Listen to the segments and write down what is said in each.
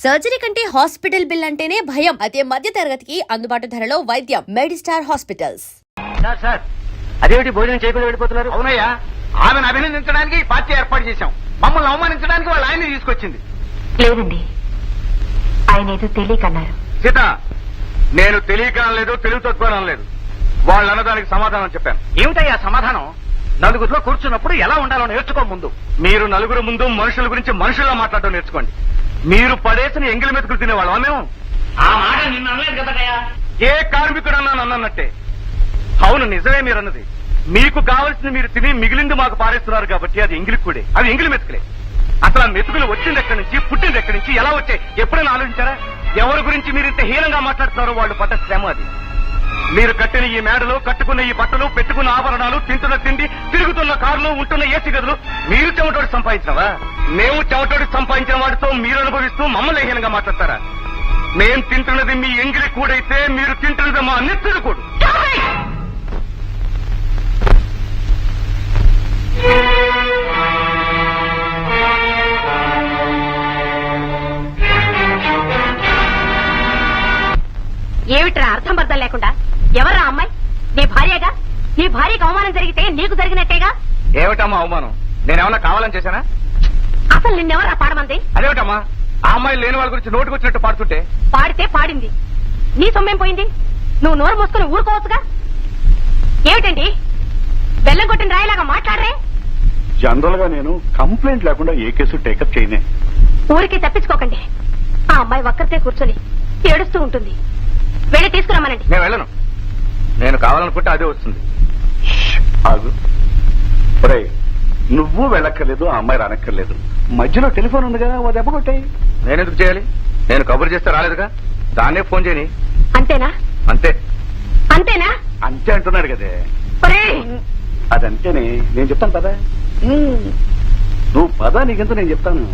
Surgery కంటే hospital bill అంటేనే భయం. అదే మధ్య తరగతికి అందుబాటు ధరలో వైద్యం. Medistar hospitals. సార్ అదేమిటి భోజనం చేయకుండా వెళ్ళిపోతున్నారు? అవునయ్యా, ఆమెను అభినందించడానికి పార్టీ ఏర్పాటు చేశాం. మమ్మల్ని అవమానించడానికి వాళ్ళు ఆయన్ని తీసుకొచ్చింది. లేదండి, ఆయన ఏదో తెలియకన్నారు. సీత, నేను తెలియకనలేదు, తెలివి తక్కువ లేదు. వాళ్ళు అన్నదానికి సమాధానం చెప్పాను. ఏమిటయ్యా సమాధానం? నలుగురిలో కూర్చున్నప్పుడు ఎలా ఉండాలో నేర్చుకో. ముందు మీరు నలుగురు ముందు మనుషుల గురించి మనుషుల్లో మాట్లాడడం నేర్చుకోండి. మీరు పడేసిన ఎంగిలి మెతుకులు తినేవాళ్ళం మేము. ఆ మాట నిన్న అనలేదు కదయ్యా. ఏ కార్మికుడు అన్నట్టే. అవును, నిజమే మీరన్నది. మీకు కావలసింది మీరు తిని మిగిలింది మాకు పారేస్తున్నారు కాబట్టి అది ఎంగిలి కూడే, అది ఎంగిలి మెతుకులే. అసలు ఆ మెతుకులు వచ్చింది ఎక్కడి నుంచి, పుట్టింది ఎక్కడి నుంచి, ఎలా వచ్చాయి ఎప్పుడైనా ఆలోచించారా? ఎవరి గురించి మీరు ఇంత హీనంగా మాట్లాడుతున్నారో వాళ్ళు పడ్డ శ్రమ అది. మీరు కట్టిన ఈ మేడలు, కట్టుకున్న ఈ బట్టలు, పెట్టుకున్న ఆభరణాలు, తింటున్న తిండి, తిరుగుతున్న కార్లు, ఉంటున్న ఏసీ గదులు మీరు చెమటోడి సంపాదించినవా? మేము చెమటోడి సంపాదించిన వాటితో మీరు అనుభవిస్తూ మమ్మల్ని హీనంగా మాట్లాడతారా? మేం తింటున్నది మీ ఎంగిలి కూడైతే మీరు తింటున్నది మా నెత్తుడు కూడు. ఏమిట్రా అర్థం పర్థం లేకుండా? ఎవర్రా అమ్మాయి? నీ భార్యగా? నీ భార్యకు అవమానం జరిగితే నీకు జరిగినట్టేగా? ఏమిటమ్మా అవమానం? నేనేమన్నా కావాలని చేశానా? అసలు నిన్నెవరా పాడమంది? అదేమిటమ్మా, ఆ అమ్మాయి లేని వాళ్ళ గురించి నోటుకొచ్చినట్టు పాడుతుంటే? పాడితే పాడింది, నీ సొమ్మేం పోయింది? నువ్వు నోరు మూసుకుని ఊరుకోవచ్చుగా. ఏమిటండి బెల్లం కొట్టిన రాయిలాగా మాట్లాడరే? జనరల్ గా నేను కంప్లైంట్ లేకుండా ఏ కేసు టేకప్ చేయనే. ఊరికే తప్పించుకోకండి. ఆ అమ్మాయి ఒక్కరితే కూర్చొని ఏడుస్తూ ఉంటుంది. వెళ్ళి తీసుకురమ్మనండి. నేను వెళ్ళను. నేను కావాలనుకుంటే అదే వస్తుంది. ఆగు. ఒరేయ్, నువ్వు వెళ్ళక్కర్లేదు, ఆ అమ్మాయి రానక్కర్లేదు. మధ్యలో టెలిఫోన్ ఉందిగా, ఓ దెబ్బ కొట్టాయి. నేనెందుకు చేయాలి? నేను కబురు చేస్తే రాలేదుగా, దాన్నే ఫోన్ చేయని. అంతేనా? అంతే. అంతేనా? అంతే అంటున్నాడు కదే. ఒరేయ్, అదంతేనే. నేను చెప్తాను పదా. నువ్వు పదా, నీకెంత నేను చెప్తాను.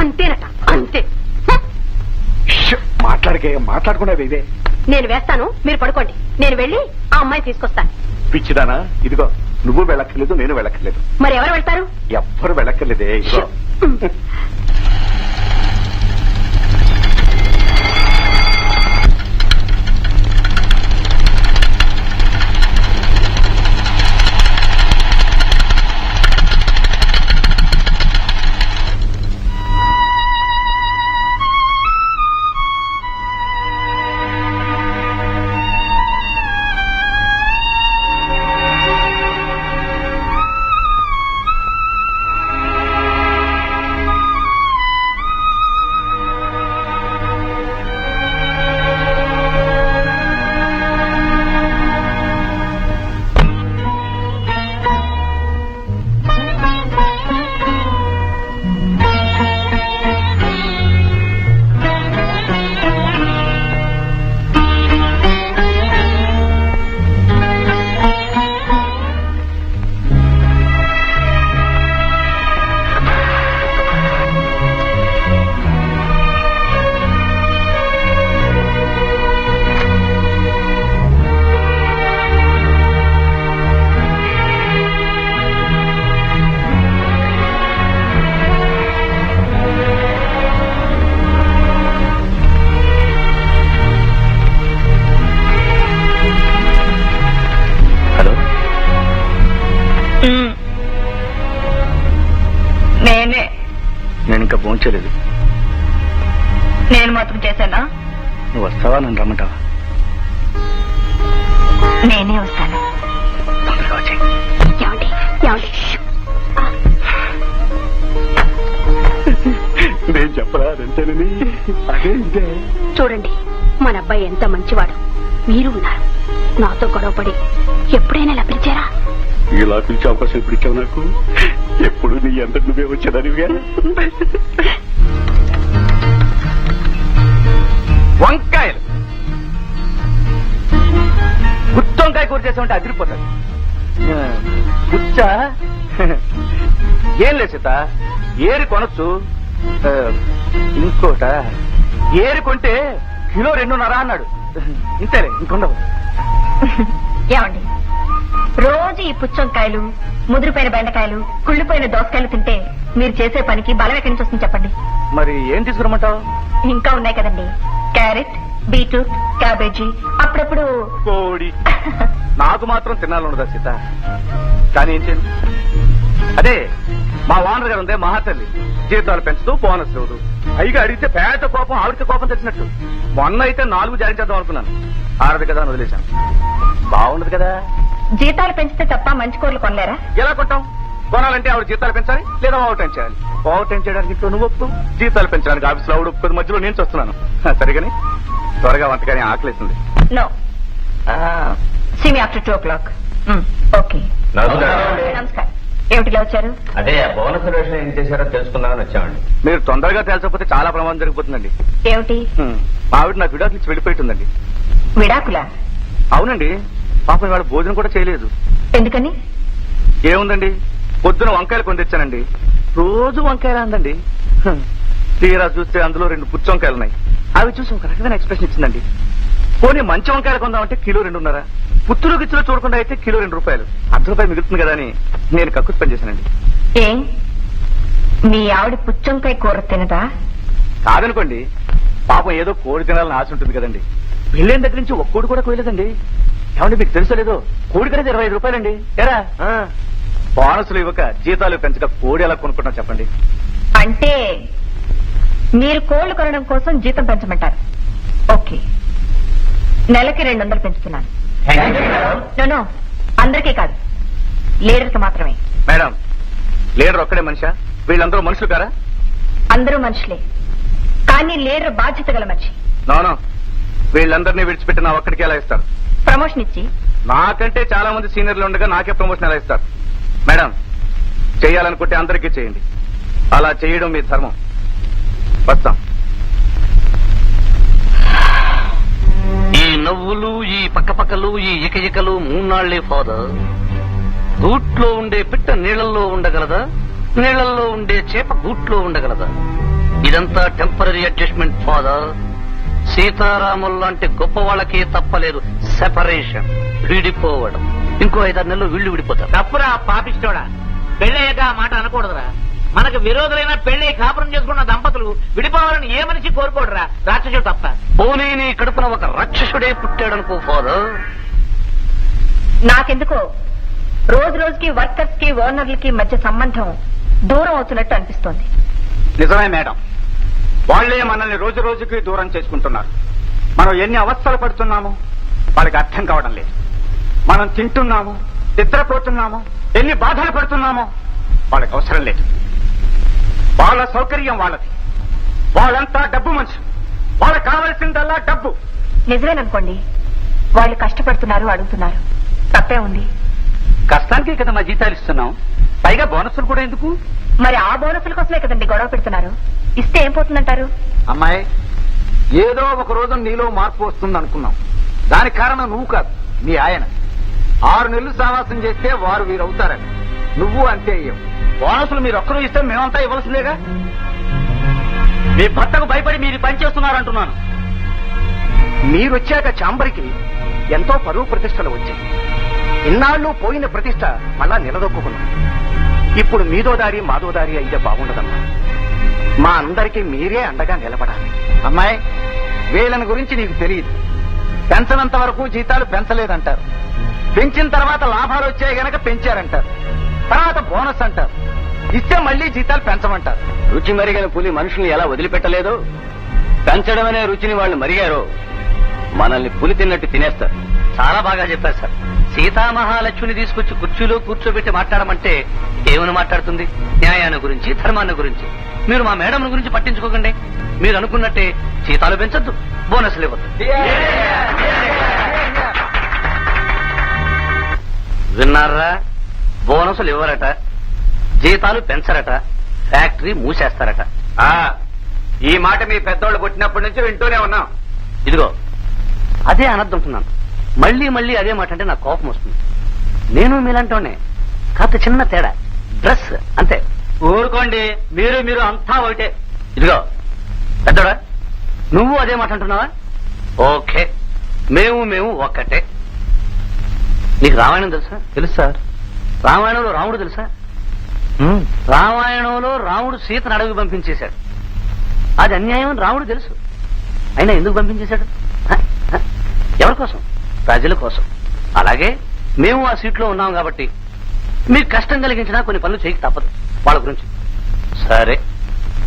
అంతేనట, అంతే. మాట్లాడకుండా ఇదే. నేను వేస్తాను, మీరు పడుకోండి. నేను వెళ్ళి ఆ అమ్మాయిని తీసుకొస్తాను. పిచ్చిదానా, ఇదిగో నువ్వు వెళ్ళక్కర్లేదు, నేను వెళ్ళక్కర్లేదు. మరి ఎవరు వెళ్తారు? ఎవ్వరు వెళ్ళక్కర్లేదే. ఇదిగో నేను ఇంకా భోంచలేదు. నేను మాత్రం చేశానా? నువ్వు వస్తావా, నన్ను రమ్మంటావా? నేనే వస్తాను. తొందరగా వచ్చాయి. నేను చెప్పరా అదంతేనని? అదే ఇదే. చూడండి, మన అబ్బాయి ఎంత మంచివాడు. మీరు ఉన్నారు, నాతో గొడవపడి ఎప్పుడైనా ఇలా పిలిచారా? ఇలా పిలిచే అవకాశం ఎప్పుడు ఇచ్చావు నాకు? ఎప్పుడు నీ అంతటి నువ్వే వచ్చేదానివిగా. వంకాయలు గుత్తొంకాయ కూర చేసామంటే అదిరిపోతాడు. గుచ్చా ఏం లేదు సీత, ఏరి కొనొచ్చు. ఇంకోట ఏరి కొంటే కిలో 2.5 అన్నాడు. ఇంతేలే, ఇంకొండవు. ఏమండి, రోజు ఈ పుచ్చంకాయలు, ముదిరిపోయిన బెండకాయలు, కుళ్ళిపోయిన దోసకాయలు తింటే మీరు చేసే పనికి బలం ఎక్కడి నుంచి వస్తుంది చెప్పండి. మరి ఏం తీసుకురమ్మంటావు? ఇంకా ఉన్నాయి కదండి, క్యారెట్, బీట్రూట్, క్యాబేజీ, అప్పుడప్పుడు కోడి. నాకు మాత్రం తినాలన్నదా సీత, కానీ ఏం చేయను. అదే మా ఓనర్ గారు ఉందే మహాతల్లి, జీతాలు పెంచుతూ బోనస్ లేదు. పైగా అడిగితే పేద కోపం, ఆవిడకి కోపం తెచ్చినట్టు. మొన్న అయితే 4 జారీ చేద్దాం అనుకున్నాను, ఆరదు కదా అని వదిలేశాను. బాగుండదు కదా. జీతాలు పెంచితే తప్ప మంచి కూరలు కొనలేరా? ఎలా కొంటాం? కొనాలంటే ఆవిడ జీతాలు పెంచాలి, లేదా ఓవర్ టైం చేయాలి. ఓవర్ టైం చేయడానికి ఇంట్లో నువ్వు ఒప్పు, జీతాలు పెంచడానికి ఆఫీసులో ఆవిడ ఒప్పుకోదు, మధ్యలో నేను చూస్తున్నాను. సరిగాని త్వరగా వంటకాని ఆకలేసింది. No, see me after 2 o'clock. Okay, నమస్కారం. ఏమిటిలా వచ్చారు? అదే బోనస్ విషయం ఏం చేశారో తెలుసుకుందామని వచ్చామండి. మీరు తొందరగా తేల్చకపోతే చాలా ప్రమాదం జరిగిపోతుందండి. ఏమిటి? మా ఆవిడ నాకు విడాకులు ఇచ్చి వెళ్ళిపోయిందండి. విడాకులా? అవునండి, పాపం ఇవాళ భోజనం కూడా చేయలేదు. ఎందుకని? ఏముందండి, పొద్దున వంకాయలు కొని తెచ్చానండి. రోజు వంకాయలు అందండి. తీరా చూస్తే అందులో 2 పుచ్చి వంకాయలు ఉన్నాయి. అవి చూసి ఒక రకమైన ఎక్స్ప్రెషన్ ఇచ్చిందండి. పోనీ మంచి వంకాయలు కొందామంటే కిలో 2.5, పుత్తులు గిచ్చులో చూడకుండా అయితే కిలో ₹2. ₹1 మిగులుతుంది కదా అని నేను కక్కుస్ పని చేశానండి. ఏం మీ ఆవిడ పుచ్చంకాయ కూర తినదా? కాదనుకోండి, పాపం ఏదో కోడి తినాలని ఆశ ఉంటుంది కదండి. పెళ్ళైన దగ్గర నుంచి ఒక్క కోడి కూడా కోయలేదండి. ఏమండి మీకు తెలుసో లేదో, కోడి కనేది ₹25 అండి. ఎరా బోనసులు ఇవ్వక జీతాలు పెంచక కోడి ఎలా కొనుక్కుంటాం చెప్పండి. అంటే మీరు కోళ్లు కొనడం కోసం జీతం పెంచమంటారు. ఓకే, నెలకి 200 పెంచుతున్నాను. నో, అందరికీ కాదు, లీడర్కి మాత్రమే. మేడం, లీడర్ ఒక్కడే మనిషా? వీళ్ళందరూ మనుషులు కారా? అందరూ మనుషులే, కానీ లీడర్ బాధ్యత గల మనిషి. నోనో, వీళ్ళందరినీ విడిచిపెట్టి నా ఒక్కడికి ఎలా ఇస్తారు? ప్రమోషన్ ఇచ్చి. నాకంటే చాలా మంది సీనియర్లు ఉండగా నాకే ప్రమోషన్ ఎలా ఇస్తారు? మేడం, చేయాలనుకుంటే అందరికీ చేయండి, అలా చేయడం మీ ధర్మం. వస్తాం. ఈ నవ్వులు, ఈ పక్కపక్కలు, ఈ ఇకలు 3 నాళ్లే ఫాదర్. గూట్లో ఉండే పిట్ట నీళ్లలో ఉండగలదా? నీళ్లలో ఉండే చేప గూట్లో ఉండగలదా? ఇదంతా టెంపరీ అడ్జస్ట్మెంట్ ఫాదర్. సీతారాముల్లాంటి గొప్ప వాళ్ళకే తప్పలేదు సెపరేషన్, విడిపోవడం. ఇంకో 5-6 నెలలు వీళ్ళు విడిపోతారు. తప్పురా పాపిస్తోడా, పెళ్ళయ్యాక ఆ మాట అనకూడదురా. మనకు విరోధులైన పెళ్లి కాపురం చేసుకున్న దంపతులు విడిపోవాలని ఏ మనిషి కోరుకోడురా, రాక్షసుడు తప్ప. పోనీ నీ కడుపున ఒక రాక్షసుడే పుట్టాడనుకో ఫాదర్. నాకెందుకో రోజు రోజుకి వర్కర్స్ కి ఓనర్లకి మధ్య సంబంధం దూరం అవుతున్నట్టు అనిపిస్తోంది. నిజమే మేడం, వాళ్లే మనల్ని రోజు రోజుకి దూరం చేసుకుంటున్నారు. మనం ఎన్ని అవస్థలు పడుతున్నామో వాళ్ళకి అర్థం కావడం లేదు. మనం తింటున్నాము, నిద్రపోతున్నాము, ఎన్ని బాధలు పడుతున్నామో వాళ్ళకి అవసరం లేదు. వాళ్ళ సౌకర్యం వాళ్ళది. వాళ్ళంతా డబ్బు మనుషులు, వాళ్ళకి కావలసిందల్లా డబ్బు. నిజమేననుకోండి, వాళ్ళు కష్టపడుతున్నారు, అడుగుతున్నారు, తప్పే ఉంది. కష్టానికే కదా మా జీతాలు ఇస్తున్నాం, పైగా బోనస్లు కూడా ఎందుకు? మరి ఆ బోనసుల కోసమే కదండి గొడవ పెడుతున్నారు. ఇస్తే ఏం పోతుందంటారు? అమ్మాయి, ఏదో ఒక రోజు నీలో మార్పు వస్తుంది అనుకున్నాం. దానికి కారణం నువ్వు కాదు, మీ ఆయన. 6 నెలలు సావాసం చేస్తే వారు వీరవుతారని నువ్వు అంతే అయ్యావు. బోనసులు మీరు ఒక్కరూ ఇస్తే మేమంతా ఇవ్వాల్సిందేగా. మీ భర్తకు భయపడి మీరు పనిచేస్తున్నారంటున్నాను. మీరొచ్చాక చాంబరికి ఎంతో పరువు ప్రతిష్టలు వచ్చాయి. ఇన్నాళ్ళు పోయిన ప్రతిష్ట మళ్ళా నిలదొక్కున్నాం. ఇప్పుడు మీదో దారి మాదో దారి అయితే బాగుండదమ్మా. మా అందరికీ మీరే అండగా నిలబడాలి. అమ్మాయి, వీళ్ళని గురించి నీకు తెలియదు. పెంచనంత వరకు జీతాలు పెంచలేదంటారు, పెంచిన తర్వాత లాభాలు వచ్చాయి గనక పెంచారంటారు, తర్వాత బోనస్ అంటారు, ఇస్తే మళ్లీ జీతాలు పెంచమంటారు. రుచి మరిగిన పులి మనుషుల్ని ఎలా వదిలిపెట్టలేదో, పెంచడం అనే రుచిని వాళ్ళు మరిగారో మనల్ని పులి తిన్నట్టు తినేస్తారు. చాలా బాగా చెప్పారు సార్. సీతామహాలక్ష్మిని తీసుకొచ్చి కుర్చీలో కూర్చోబెట్టి మాట్లాడమంటే ఏమని మాట్లాడుతుంది? న్యాయాన్ని గురించి, ధర్మాన్ని గురించి. మీరు మా మేడం గురించి పట్టించుకోకండి. మీరు అనుకున్నట్టే జీతాలు పెంచొద్దు, బోనస్లు ఇవ్వద్దు. విన్నారా? బోనసులు ఇవ్వరట, జీతాలు పెంచరట, ఫ్యాక్టరీ మూసేస్తారట. ఈ మాట మీ పెద్దోళ్ళు పుట్టినప్పటి నుంచి వింటూనే ఉన్నాం. ఇదిగో అదే అనద్దంటున్నాను. మళ్ళీ మళ్ళీ అదే మాట అంటే నాకు కోపం వస్తుంది. నేను మీలాంటోనే, కాస్త చిన్న తేడా, డ్రెస్ అంతే. ఊరుకోండి, మీరు అంతా ఒకటే. ఇదిగో పెద్దోడా, నువ్వు అదే మాట అంటున్నావా? ఓకే, మేము ఒక్కటే. నీకు రామాయణం తెలుసా? తెలుసు సార్. రామాయణంలో రాముడు తెలుసా? రామాయణంలో రాముడు సీతను అడవికి పంపించేశాడు. అది అన్యాయం అని రాముడు తెలుసు. అయినా ఎందుకు పంపించేశాడు? ఎవరి కోసం? ప్రజల కోసం. అలాగే మేము ఆ సీట్లో ఉన్నాం కాబట్టి మీకు కష్టం కలిగించినా కొన్ని పనులు చేయక తప్పదు వాళ్ళ గురించి. సరే,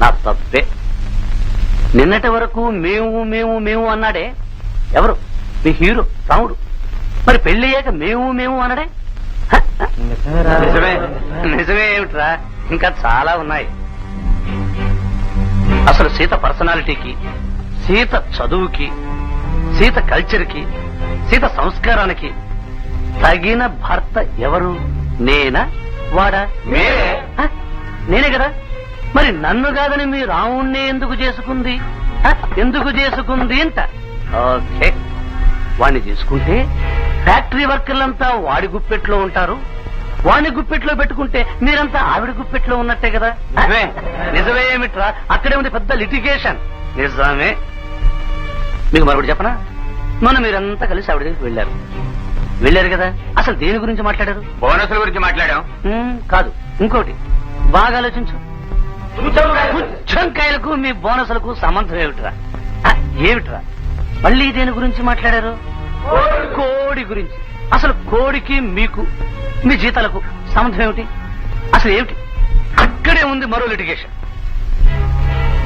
నా తప్పే. నిన్నటి వరకు మేము మేము మేము అన్నాడే ఎవరు? మీ హీరో రాముడు. మరి పెళ్ళయ్యాక మేము మేము అన్నాడే? నిజమే. నిజమే ఏమిట్రా, ఇంకా చాలా ఉన్నాయి. అసలు సీత పర్సనాలిటీకి, సీత చదువుకి, సీత కల్చర్కి, సీత సంస్కారానికి తగిన భర్త ఎవరు? నేనా వాడా? నేనే కదా. మరి నన్ను కాదని మీ రాముణ్ణి ఎందుకు చేసుకుంది? ఎందుకు చేసుకుంది అంట. ఓకే, వాణ్ణి చేసుకుంటే ఫ్యాక్టరీ వర్కర్లంతా వాడి గుప్పెట్లో ఉంటారు. వాణ్ణి గుప్పెట్లో పెట్టుకుంటే మీరంతా ఆవిడ గుప్పెట్లో ఉన్నట్టే కదా. నిజమే ఏమిట్రా, అక్కడే ఉంది పెద్ద లిటిగేషన్. నిజమే. మీకు మరొకటి చెప్పనా? మొన్న మీరంతా కలిసి ఆవిడ దగ్గరికి వెళ్ళారు కదా. అసలు దేని గురించి మాట్లాడారు? బోనసుల గురించి మాట్లాడాం. కాదు, ఇంకోటి బాగా ఆలోచించు. పుచ్చంకాయలకు మీ బోనసులకు సంబంధం ఏమిట్రా? ఏమిట్రా? మళ్ళీ దేని గురించి మాట్లాడారు? కోడి గురించి. అసలు కోడికి మీకు మీ జీతాలకు సంబంధం ఏమిటి? అసలు ఏమిటి? అక్కడే ఉంది మరో లిటిగేషన్.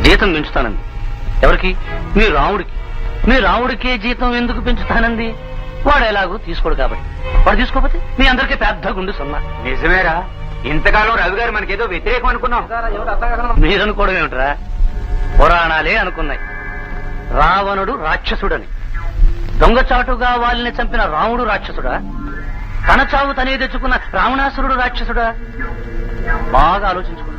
జీతం పెంచుతానంది ఎవరికి? మీ రాముడికి. మీ రాముడికే జీతం ఎందుకు పెంచుతానంది? వాడు ఎలాగూ తీసుకోడు కాబట్టి. వాడు తీసుకోకపోతే మీ అందరికీ పెద్ద గుండు సున్నా. నిజమేరా, ఇంతకాలం రవి గారు మనకేదో వ్యతిరేకం అనుకున్నాం. మీరనుకోవడం ఏమిట్రా? పురాణాలే అనుకున్నాయి. రావణుడు రాక్షసుడని. దొంగచాటుగా వాళ్ళని చంపిన రాముడు రాక్షసుడా? తన చావు తనే తెచ్చుకున్న రావణాసురుడు రాక్షసుడా? బాగా ఆలోచించుకో.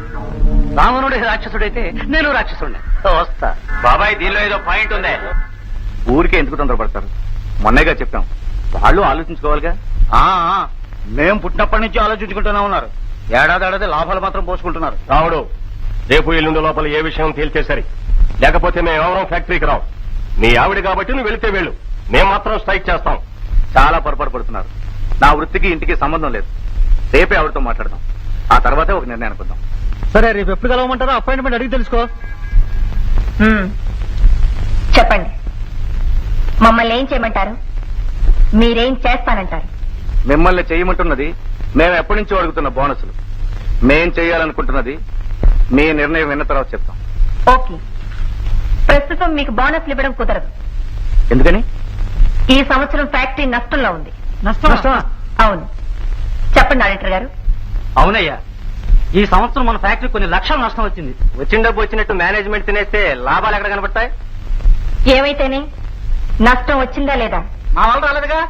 రావణుడే రాక్షసుడైతే నేను రాక్షసుడిని. వస్తా. బాబాయ్, దీనిలో ఏదో పాయింట్ ఉందే. ఊరికే ఎందుకు తొందరపడతారు? మొన్నేగా చెప్పాం, వాళ్ళు ఆలోచించుకోవాలిగా. మేము పుట్టినప్పటి నుంచి ఆలోచించుకుంటూనే ఉన్నారు. ఏడాది లాభాలు మాత్రం పోసుకుంటున్నారు. రావుడు, రేపు ఎల్లుండి లోపల ఏ విషయం తేల్చే సరి. లేకపోతే మేము ఎవరం ఫ్యాక్టరీకి రావు. నీ ఆవిడ కాబట్టి నువ్వు వెళితే వెళ్ళు, మేము మాత్రం స్ట్రైక్ చేస్తాం. చాలా పొరపాటు పడుతున్నారు. నా వృత్తికి ఇంటికి సంబంధం లేదు. రేపే ఆవిడతో మాట్లాడదాం. ఆ తర్వాతే ఒక నిర్ణయం అనుకుందాం. సరే, రేపు ఎప్పుడు కలవమంటారో అపాయింట్మెంట్ అడిగి తెలుసుకో. చెప్పండి, మమ్మల్ని ఏం చేయమంటారు? మీరేం చేస్తానంటారు? మిమ్మల్ని చేయమంటున్నది మేము ఎప్పటి నుంచో అడుగుతున్న బోనసులు. మేం చేయాలనుకుంటున్నది మీ నిర్ణయం విన్న తర్వాత చెప్తాం. ఓకే, ప్రస్తుతం మీకు బోనస్లు ఇవ్వడం కుదరదు. ఎందుకని? ఈ సంవత్సరం ఫ్యాక్టరీ నష్టంలో ఉంది. నష్టమా? అవును. చెప్పండి ఆడిటర్ గారు. అవునయ్యా, ఈ సంవత్సరం మన ఫ్యాక్టరీ కొన్ని లక్షల నష్టం వచ్చింది. వచ్చిన డబ్బు వచ్చినట్టు మేనేజ్మెంట్ తినేస్తే లాభాలు ఎక్కడ కనబడతాయి? ఏమైతేనే నష్టం వచ్చిందా లేదా? మా వాళ్ళు రాలేదుగా.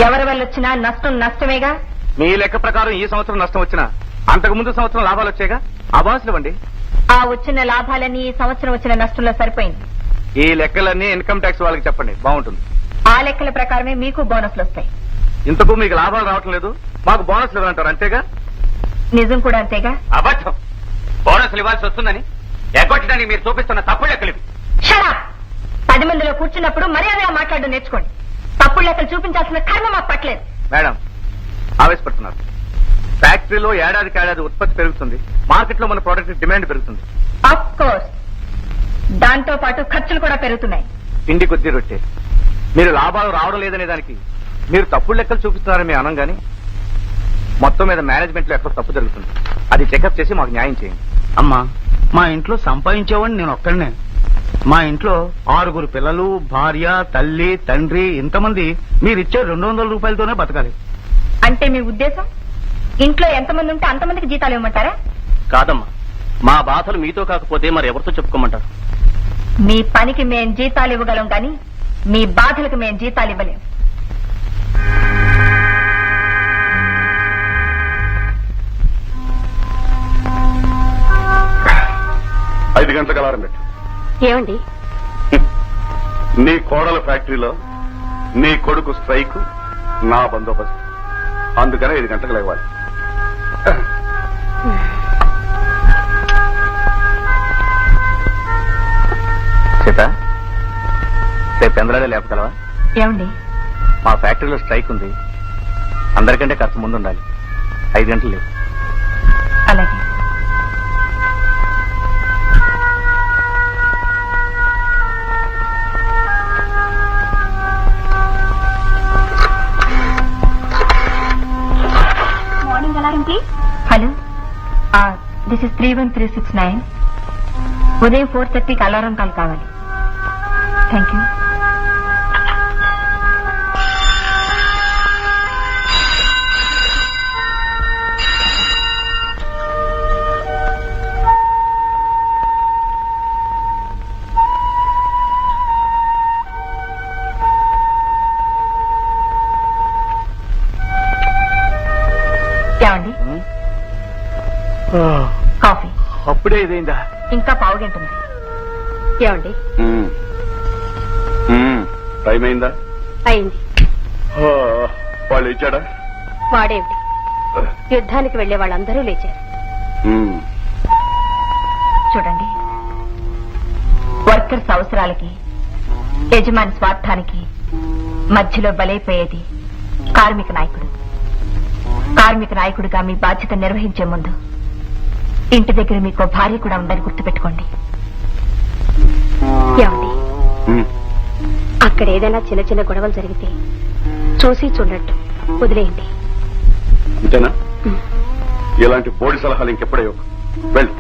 ఎవరి వల్ల వచ్చినా నష్టం నష్టమేగా. మీ లెక్క ప్రకారం ఈ సంవత్సరం నష్టం వచ్చినా అంతకు ముందు సంవత్సరం లాభాలు వచ్చాయిగా. ఆ బోనసులు ఇవ్వండి. ఆ వచ్చిన లాభాలన్నీ ఈ సంవత్సరం వచ్చిన నష్టంలో సరిపోయింది. ఈ లెక్కలన్నీ ఇన్కమ్ ట్యాక్స్ వాళ్ళకి చెప్పండి, బాగుంటుంది. ఆ లెక్కల ప్రకారమే మీకు బోనస్లు వస్తాయి. ఇంతకు మీకు లాభాలు రావటం లేదు, మాకు బోనస్లు ఇవ్వాలంటారు, అంతేగా? నిజం కూడా అంతేగా. అబద్ధం. బోనసులు ఇవ్వాల్సి వస్తుందని ఎగ్గొట్టడానికి మీరు చూపిస్తున్న తప్పుడు లెక్కలు. షరా! 10 మందిలో కూర్చున్నప్పుడు మర్యాదగా మాట్లాడడం నేర్చుకోండి. తప్పుడు లెక్కలు చూపించాల్సిన కర్మ మాకు పట్టలేదు. మేడం, ఆవేశపడుతున్నారు. ఫ్యాక్టరీలో ఏడాదికి ఉత్పత్తి పెరుగుతుంది, మార్కెట్లో మన ప్రోడక్ట్ డిమాండ్ పెరుగుతుంది. ఆఫ్ కోర్స్, దాంతో పాటు ఖర్చులు కూడా పెరుగుతున్నాయి. పిండి కొద్ది రొట్టె. మీరు లాభాలు రావడం లేదనే దానికి మీరు తప్పుడు లెక్కలు చూపిస్తున్నారని మేము అనం గానీ మొత్తం మీద మేనేజ్మెంట్ లో ఎక్కడ తప్పు జరుగుతుంది. అది చెకప్ చేసి మాకు న్యాయం చేయండి. అమ్మా, మా ఇంట్లో సంపాదించేవాడిని నేను ఒక్కడనే. మా ఇంట్లో 6 పిల్లలు, భార్య, తల్లి, తండ్రి, ఇంతమంది మీరిచ్చే 200 రూపాయలతోనే బతకాలి. అంటే మీ ఉద్దేశం ఇంట్లో ఎంతమంది ఉంటే అంతమందికి జీతాలు ఇవ్వమంటారా? కాదమ్మా, మా బాధలు మీతో కాకపోతే మరి ఎవరితో చెప్పుకోమంటారు? మీ పనికి మేం జీతాలు ఇవ్వగలం కానీ మీ బాధలకు మేం జీతాలు ఇవ్వలేం. ఐదు గంటలకు అలారం పెట్టు. ఏమండి? నీ కోడల ఫ్యాక్టరీలో నీ కొడుకు స్ట్రైక్, నా బందోబస్తు. అందుకనే 5 గంటలకు లేవాలి. సీత, రేపు చంద్రాలే లేపగలవా? ఏమండి? మా ఫ్యాక్టరీలో స్ట్రైక్ ఉంది, అందరికంటే కాస్త ముందు ఉండాలి. 5 గంటలు లేవు. అలాగే. Morning alarm please. Hello, this is 31369. ఉదయం 4:30కి అలారం కాల్ కావాలి. Thank you. ఏమండి, కాఫీ? అప్పుడే ఇదేందా? ఇంకా పావుగంట ఉంది. ఏమండి? టైం అయిందా? అయింది. వాళ్ళు ఇచ్చాడా? వాడేమిటి, యుద్ధానికి వెళ్లే వాళ్ళందరూ లేచారు. చూడండి, వర్కర్స్ అవసరాలకి యజమాని స్వార్థానికి మధ్యలో బలైపోయేది కార్మిక నాయకుడు. కార్మిక నాయకుడిగా మీ బాధ్యత నిర్వహించే ముందు ఇంటి దగ్గర మీకు భార్య కూడా ఉందని గుర్తుపెట్టుకోండి. ఏమండి, అక్కడ ఏదైనా చిన్న చిన్న గొడవలు జరిగితే చూసి చూడట్టు వదిలేయండి. అంతేనా? ఇలాంటి బోడి సలహాలు ఇంకెప్పుడే వెళ్ళు.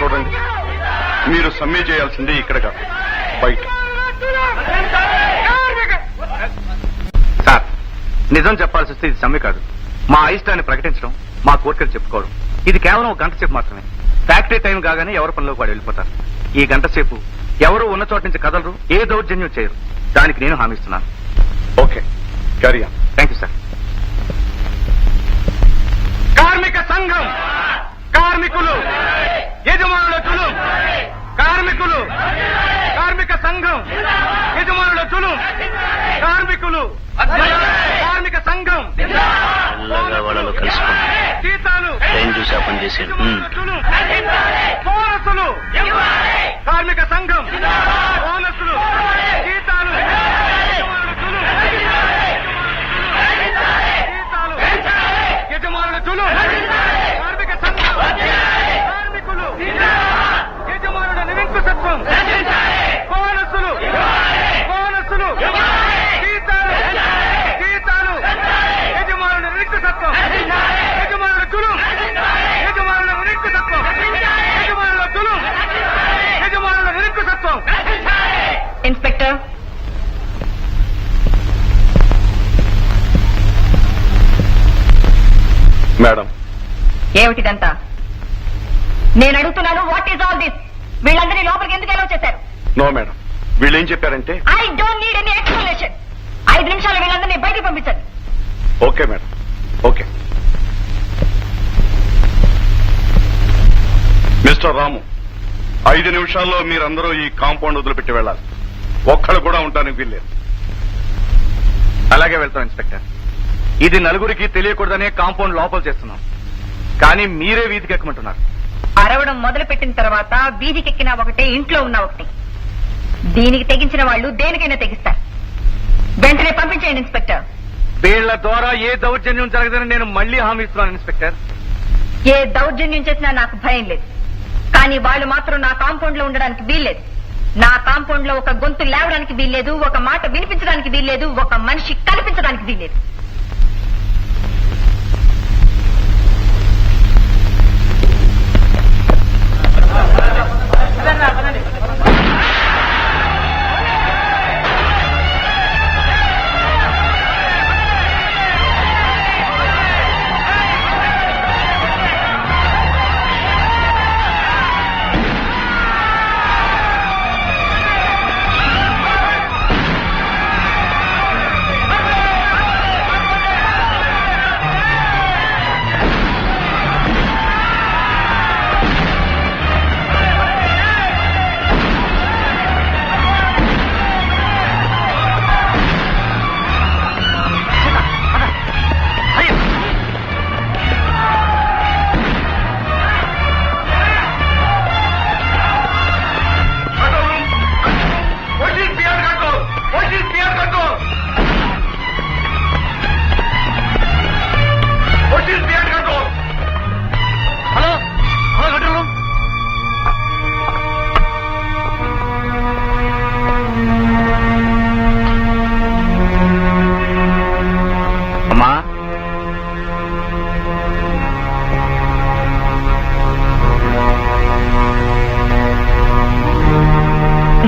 చూడండి, మీరు సమ్మె చేయాల్సిందే ఇక్కడ కాదు, బయట. సార్, నిజం చెప్పాల్సి వస్తే ఇది సమ్మె కాదు. మా అయిష్టాన్ని ప్రకటించడం, మా కోరికలు చెప్పుకోవడం. ఇది కేవలం 1 గంట సేపు మాత్రమే. ఫ్యాక్టరీ టైం కాగానే ఎవరి పనిలోకి వాడు వెళ్ళిపోతారు. ఈ గంట సేపు ఎవరు ఉన్న చోట నుంచి కదలరు, ఏ దౌర్జన్యం చేయరు. దానికి నేను హామీ ఇస్తున్నాను. Okay, carry on. Thank you sir. కార్మిక సంఘం, కార్మికులు, యజమానుల తులం, కార్మికులు, కార్మిక సంఘం, యజమానుల తులం, కార్మికులు, కార్మిక సంఘం, వాళ్ళలో కలుసుకోండి. జీతాలు, టైం చూసి ఆ పని చేసేది. బోనసులు, కార్మిక సంఘం, బోనసులు, జీతాలు, యజమానుల తులం, కార్మిక సంఘం, కార్మికులు, యజమానుల నిరంకుశత్వం, బోనసులు, బోనసులు, జీతాలు, జీతాలు, యజమానుల నిరంకుశత్వం, యజమానుల తులం, యజమానుల నిరంకుశత్వం, యజమానుల తులం, యజమానుల నిరంకుశత్వం. ఇన్స్పెక్టర్, మేడం, ఏమిటిదంతా? నేను అడుగుతున్నాను, వాట్ ఈజ్ ఆల్ దిస్? వీళ్ళందరినీ లోపలికి ఎందుకు అలౌ చేశారు? నో మేడం, వీళ్ళు ఏం చెప్పారంటే I don't need any explanation. 5 నిమిషాలు వీళ్ళందరినీ బయటికి పంపించండి. Okay madam, okay. మిస్టర్ రాము, 5 నిమిషాల్లో మీరందరూ ఈ కాంపౌండ్ వదిలిపెట్టి వెళ్ళాలి. ఒక్కళ్ళు కూడా ఉంటానికి వీల్లేదు. అలాగే వెళ్తాం ఇన్స్పెక్టర్. ఇది నలుగురికి తెలియకూడదనే కాంపౌండ్ లోపల చేస్తున్నాం. కానీ మీరే వీధికి ఎక్కమంటున్నారు. అరవడం మొదలు పెట్టిన తర్వాత వీధికెక్కినా ఒకటే, ఇంట్లో ఉన్నా ఒకటే. దీనికి తెగించిన వాళ్ళు దేనికైనా తెగిస్తారు. వెంటనే పంపించేయండి ఇన్స్పెక్టర్. వీళ్ల ద్వారా ఏ దౌర్జన్యం జరగదని నేను మళ్లీ హామీ ఇస్తున్నాను ఇన్స్పెక్టర్. ఏ దౌర్జన్యం చేసినా నాకు భయం లేదు, కానీ వాళ్ళు మాత్రం నా కాంపౌండ్ లో ఉండడానికి వీల్లేదు. నా కాంపౌండ్ లో ఒక గొంతు లేవడానికి వీల్లేదు, ఒక మాట వినిపించడానికి వీల్లేదు, ఒక మనిషి కనిపించడానికి వీల్లేదు.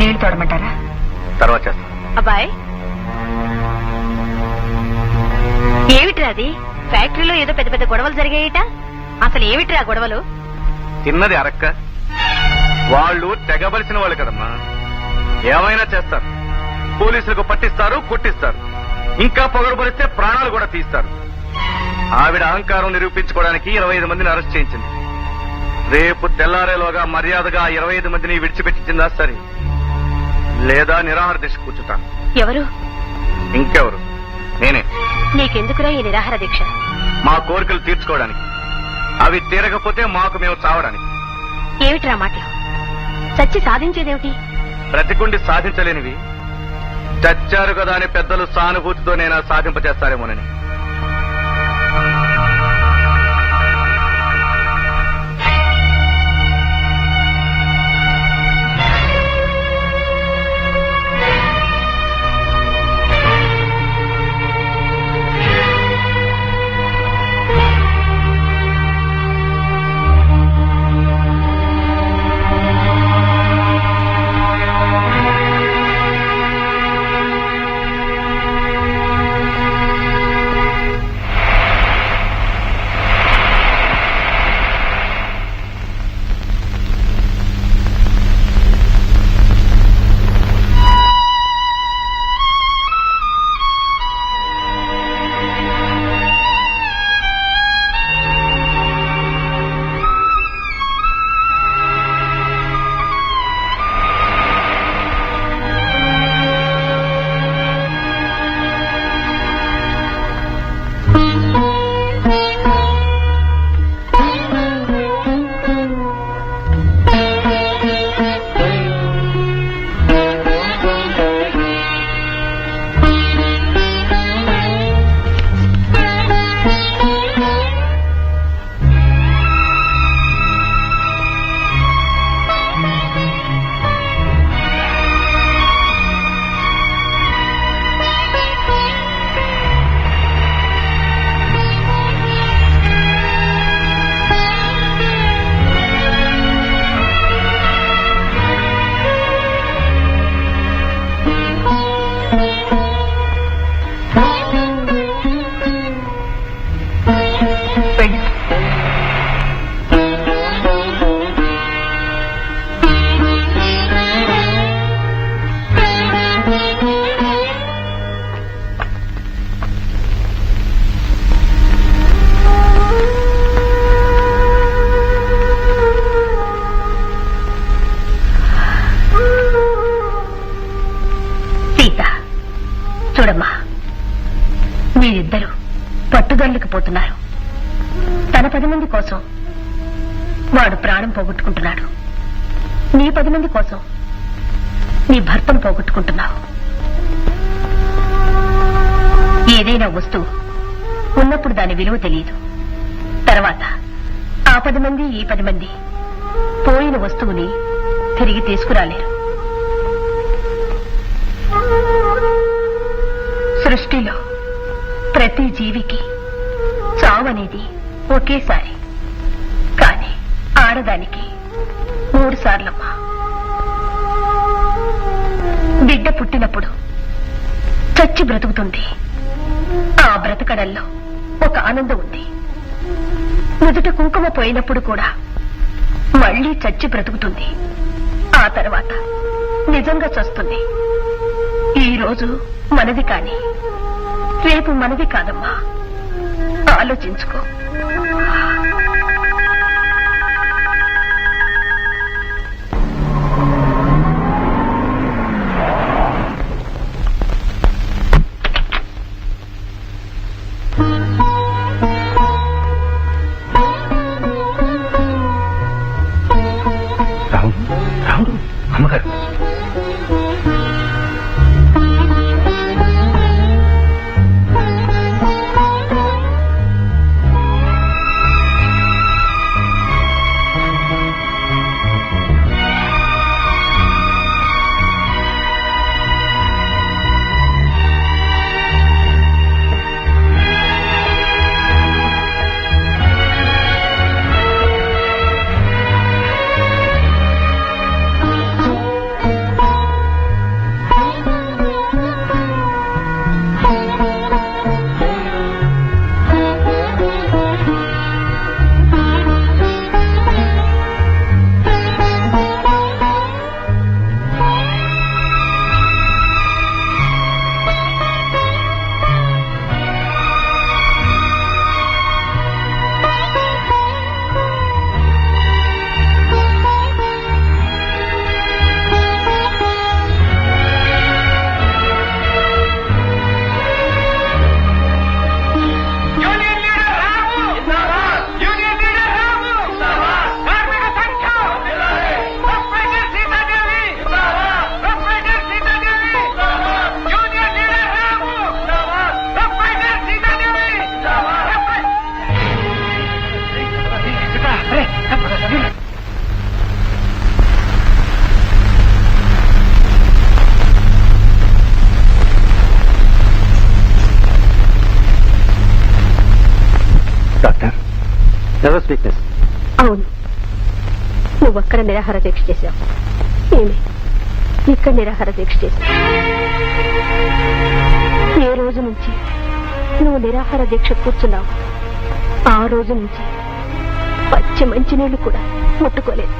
నీళ్ళు తోడమంటారా? తర్వాత చేస్తాను. అబ్బాయ్, ఏమిట్రా అది? ఫ్యాక్టరీలో ఏదో పెద్ద పెద్ద గొడవలు జరిగాయట. అసలు ఏమిట్రా గొడవలు? తిన్నది అరక్క. వాళ్ళు తెగబలిసిన వాళ్ళు కదమ్మా, ఏమైనా చేస్తారు. పోలీసులకు పట్టిస్తారు, కొట్టిస్తారు, ఇంకా పొగరుబలిస్తే ప్రాణాలు కూడా తీస్తారు. ఆవిడ అహంకారం నిరూపించుకోవడానికి 25 మందిని అరెస్ట్ చేయించింది. రేపు తెల్లారేలోగా మర్యాదగా 25 మందిని విడిచిపెట్టించిందా సరే, లేదా నిరాహార దీక్ష కూర్చుంటాను. ఎవరు? ఇంకెవరు, నేనే. నీకెందుకురా ఈ నిరాహార దీక్ష? మా కోరికలు తీర్చుకోవడానికి. అవి తీరకపోతే మాకు మేము చావడానికి. ఏమిట్రా మాటలు? చచ్చి సాధించేదేమిటి? బ్రతికుండి సాధించలేనివి చచ్చారు కదా అని పెద్దలు సానుభూతితో నేను సాధింపజేస్తారేమోనని. చూడమ్మా, మీరిద్దరూ పట్టుదలకు పోతున్నారు. తన 10 మంది కోసం వాడు ప్రాణం పోగొట్టుకుంటున్నాడు. నీ 10 మంది కోసం నీ భర్తను పోగొట్టుకుంటున్నావు. ఏదైనా వస్తువు ఉన్నప్పుడు దాని విలువ తెలియదు. తర్వాత ఆ 10 మంది ఈ 10 మంది పోయిన వస్తువుని తిరిగి తీసుకురాలేరు. సృష్టిలో ప్రతి జీవికి చావనేది ఒకేసారి, కానీ ఆడదానికి 3 సార్లమ్మా. బిడ్డ పుట్టినప్పుడు చచ్చి బ్రతుకుతుంది. ఆ బ్రతకడంలో ఒక ఆనందం ఉంది. నుదుట కుంకుమ పోయినప్పుడు కూడా మళ్లీ చచ్చి బ్రతుకుతుంది. ఆ తర్వాత నిజంగా చస్తుంది. ఈ రోజు మనది కాని రేపు మనది కాదమ్మా. ఆలోచించుకో. రాముడు అమ్మగారు డాక్టర్ నర్వస్ వీక్నెస్. అవును, నువ్వక్కడ నిరాహార దీక్ష చేశావు. ఏమి ఇక్కడ నిరాహార దీక్ష చేశావు. ఏ రోజు నుంచి నువ్వు నిరాహార దీక్ష కూర్చున్నావు ఆ రోజు నుంచి పచ్చి మంచినీళ్లు కూడా ముట్టుకోలేదు.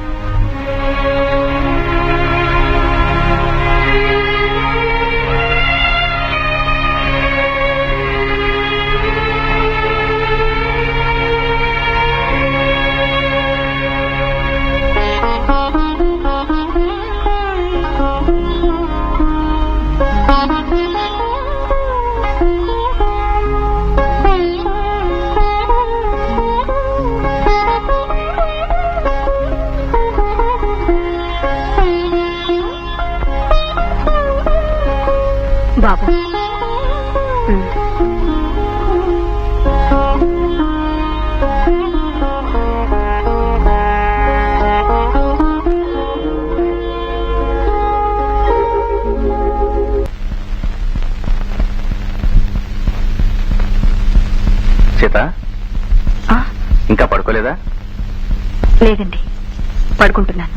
బాబు, సీత ఇంకా పడుకోలేదా? లేదండి, పడుకుంటున్నాను.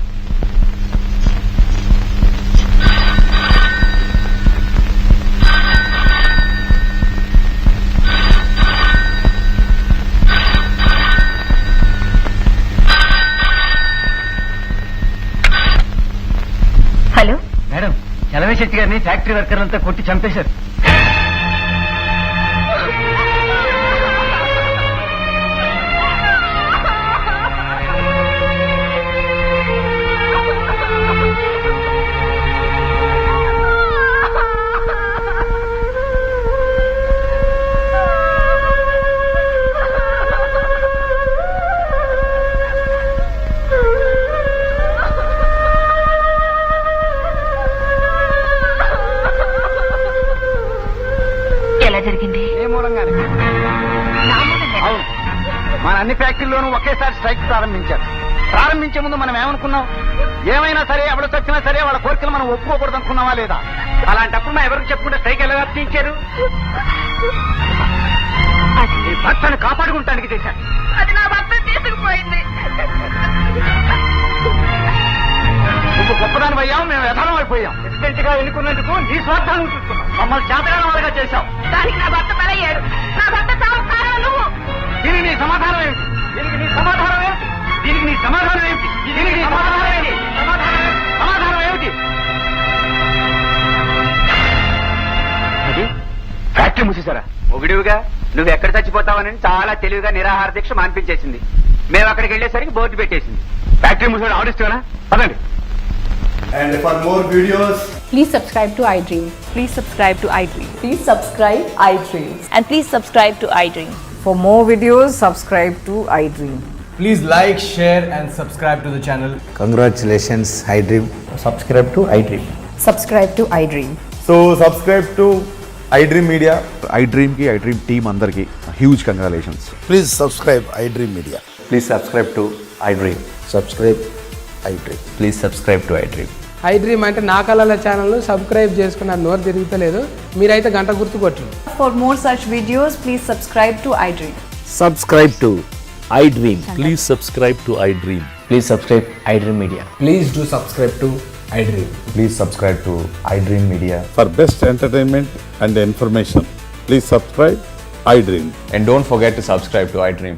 హలో మేడం, చలవేశెట్టి గారిని ఫ్యాక్టరీ వర్కర్లంతా కొట్టి చంపేశారు. ఎలా జరిగింది? మూలంగానే. నా మూలంగా అవును, మన అన్ని ఫ్యాక్టరీలోనూ ఒకేసారి స్ట్రైక్ ప్రారంభించారు. ప్రారంభించే ముందు మనం ఏమనుకున్నాం? ఏమైనా సరే, ఎవరు చచ్చినా సరే వాళ్ళ కోరికలు మనం ఒప్పుకోకూడదు అనుకున్నావా లేదా? అలాంటప్పుడు మా ఎవరికి చెప్పుకుంటే స్ట్రైక్ ఎలా వ్యాప్తించారు? అది ఈ భర్తను కాపాడుకుంటానికి చేశారు. అది నా భర్త తీసుకుపోయింది. నువ్వు గొప్పదాని అయ్యావు, మేము యథానం అయిపోయాం. ప్రెసిడెంట్ గా ఎన్నుకున్నందుకు నీ స్వార్థాన్ని చూస్తున్నాం. మమ్మల్ని చేతగాన వాళ్ళగా చేశావు. దానికి నా భర్త బలయ్యాడు. నా భర్త చావు కారణం నువ్వు. దీనికి నీ సమాధానం ఏమిటి? దీనికి నీ సమాధానం ఏమిటి? దీనికి నీ సమాధానం ఏమిటి? దీనికి నీ సమాధానం ఏమిటి? సమాధానం ఏమిటి? అది ఫ్యాక్టరీ మూసేశారా? మొగుడివిగా నువ్వు ఎక్కడ చచ్చిపోతావని చాలా తెలివిగా నిరాహార దీక్ష మాన్పించేసింది. మేము అక్కడికి వెళ్ళేసరికి బోర్డు పెట్టేసింది. ఫ్యాక్టరీ మూసేయడం ఆడిస్తానా? పదండి. And for more videos, Please subscribe to iDream. Please subscribe to iDream. Please subscribe iDream. And please subscribe to iDream. For more videos, subscribe to iDream. please like, share and subscribe to the channel. Congratulations, iDream. Subscribe to iDream. Subscribe to iDream. So subscribe to iDream Media. iDream ki iDream team andarki huge congratulations. Please subscribe iDream Media. Please subscribe to iDream. Subscribe iDream. Please subscribe to iDream. iDream అంటే నా కళల channel subscribe చేసుకున్న నోరు తిరుగుతలేదు. మీరైతే గంట గుర్తు కొట్టండి. For more such videos, please subscribe to iDream. Subscribe to iDream. Please subscribe to iDream. Please subscribe iDream Media. Please do subscribe to iDream. Please subscribe to iDream Media. For best entertainment and information, please subscribe iDream. And don't forget to subscribe to iDream.